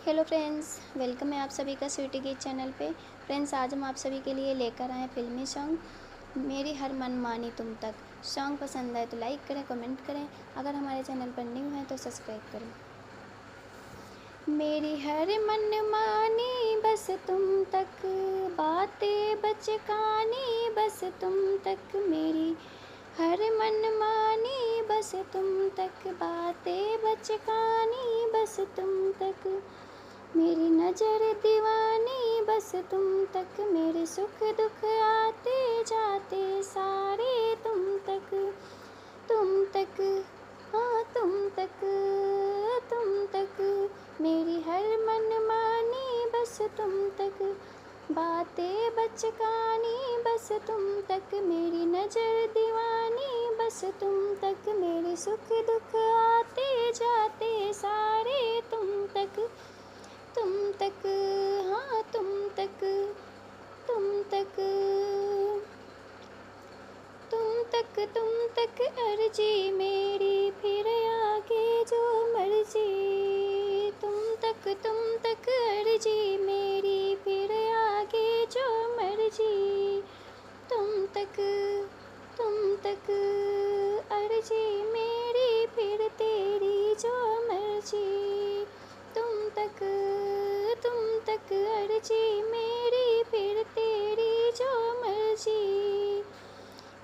Hello friends, welcome है आप सभी का स्वीटी गीत चैनल पे। फ्रेंड्स, आज हम आप सभी के लिए लेकर आए फिल्मी सॉन्ग मेरी हर मन मानी तुम तक। सॉन्ग पसंद आए तो लाइक करें, कमेंट करें। अगर हमारे चैनल पर न्यू हैं तो सब्सक्राइब करें। मेरी हर मन मानी बस तुम तक, बातें बचकानी बस तुम तक। मेरी हर मन मानी बस तुम तक, बातें बचकानी बस तुम तक। मेरी नज़र दीवानी बस तुम तक, मेरे सुख दुख आते जाते सारे तुम तक। तुम तक, हाँ तुम तक, तुम तक। मेरी हर मन मानी बस तुम तक, बातें बचकानी बस तुम तक। मेरी नज़र दीवानी बस तुम तक, मेरे सुख दुख आते जाते सारे तुम तक। तुम तक, हाँ तुम तक, तुम तक, तुम तक अर्जी मेरी, फिर आगे जो मर्जी। तुम तक अर्जी मेरी, फिर आगे जो मर्जी। तुम तक, तुम तक अर्जी मेरी, फिर तेरी जो मर्जी। तुम तक अर्जी मेरी, फिर तेरी जो मर्जी।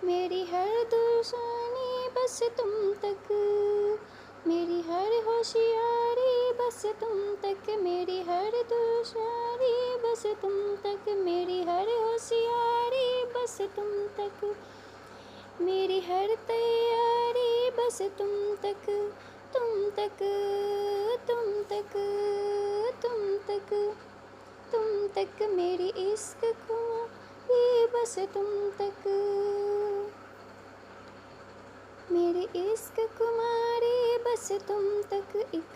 मेरी हर दुश्मनी बस तुम तक, मेरी हर होशियारी बस तुम तक। मेरी हर दुश्मनी बस तुम तक, मेरी हर होशियारी बस तुम तक। मेरी हर तैयारी बस तुम तक। तुम तक, तुम तक, तुम तक, तुम तक। मेरी इश्क खुमारी बस तुम तक, मेरी इश्क कुमारी बस तुम तक। एक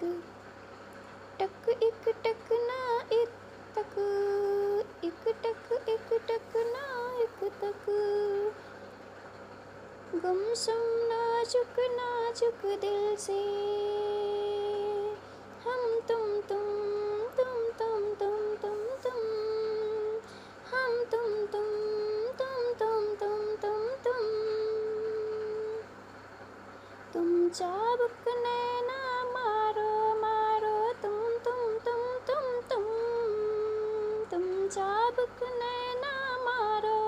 टक ना एक तक, एक टक ना एक तक। गुमसुम नाजुक नाजुक दिल से, हम तुम तुम हम तुम चाबुक नैना मारो मारो, तुम चाबुक नैना मारो।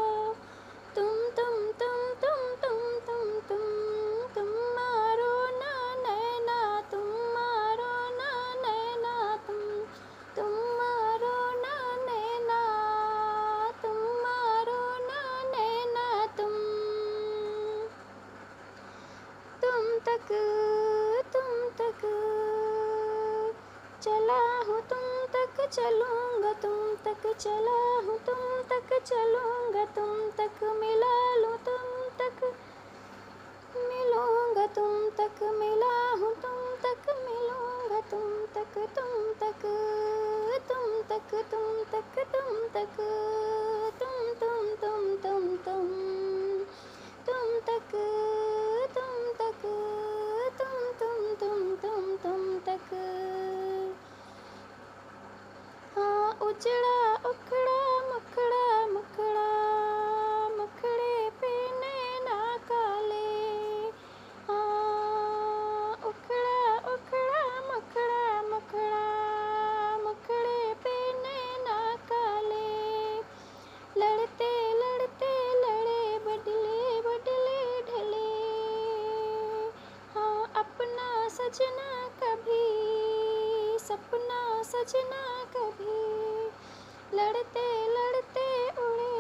तुम मारो ना नैना, तुम मारो ना नैना। तुम मारो ना नैना, तुम मारो ना नैना। तुम तक, तुम तक चला हूँ, तुम तक चलूँगा, तुम तक चला हूँ, तुम तक चलूँगा। तुम तक मिला लूँ, तुम तक मिलूँगा, तुम तक मिला हूँ, तुम तक मिलूँगा। तुम तक, तुम तक, तुम तक, तुम तक, तुम तक, तुम तुम तक, तुम तक, तुम तक। हाँ उजड़ा उखड़ा मुखड़ा मुखड़ा, मुखड़े पे नैना काले। हाँ उखड़ा उखड़ा मुखड़ा मुखड़ा, मुखड़े पे नैना काले। लड़ते लड़ते लड़े, बदले बदले ढले। हाँ अपना सजना कभी, सपना सजना कभी। लड़ते लड़ते उड़े,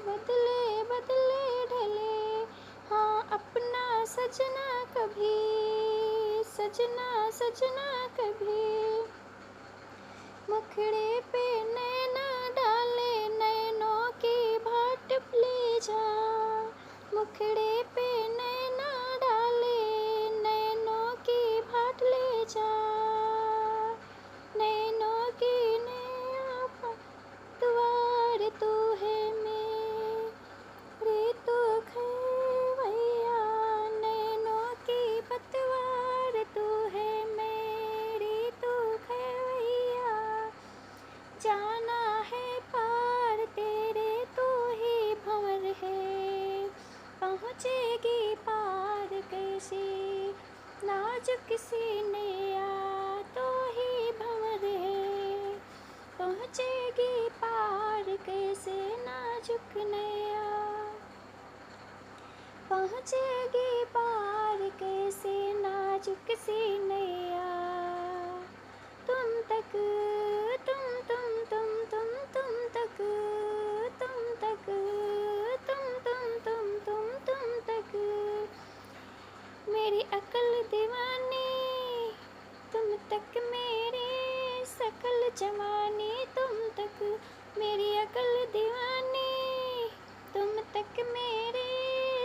बदले बदले ढले। हाँ अपना सजना कभी, सजना सजना कभी। मुखड़े पे नैना डाले, नैनों की बाट ले जा। मुखड़े पे नैना डाले, नैनों की बाट ले जा। नैनों की नैया पतवार तू है मेरे तो खैवैया। नैनों की पतवार तू है मेरी तो खैवैया। से नाजुक सीने आ तो ही भंवर है, पहुँचेगी पार कैसे नाजुक नैया, पहुँचेगी पार कैसे नाजुक सी नैया। तुम तक तुम तक तुम तक तुम तक मेरी अक्ल दीवानी, तुम तक मेरी शकल जवानी, तुम तक मेरी अक्ल दीवानी, तुम तक मेरी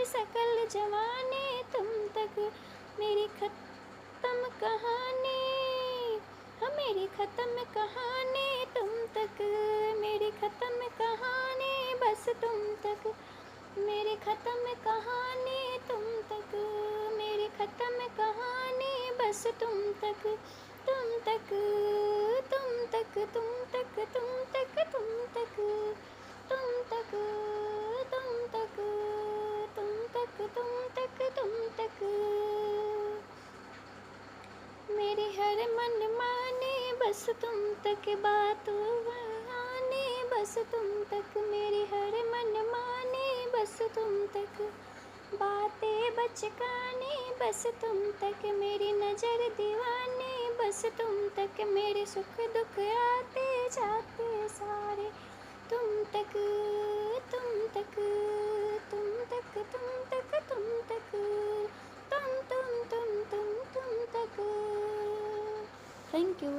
शकल जवानी, तुम तक मेरी खत्म कहानी, हाँ मेरी ख़त्म कहानी तुम तक, मेरी ख़त्म कहानी बस तुम तक, मेरी ख़त्म कहानी तुम तक, मेरी ख़त्म कहानी बस तुम तक, तुम तक तुम तक तुम तक तुम तक तुम तक तुम तक तुम तक तुम तक तुम तक तुम तक मेरी हर मन माने बस तुम तक, बात आने बस तुम तक, मेरी हर मन माने बस तुम तक, बातें बचकाने बस तुम तक, मेरी नज़र दीवाने बस तुम तक, मेरे सुख दुख आते जाते सारे तुम तक तुम तक तुम तक तुम तक तुम तक तुम तक। Thank you.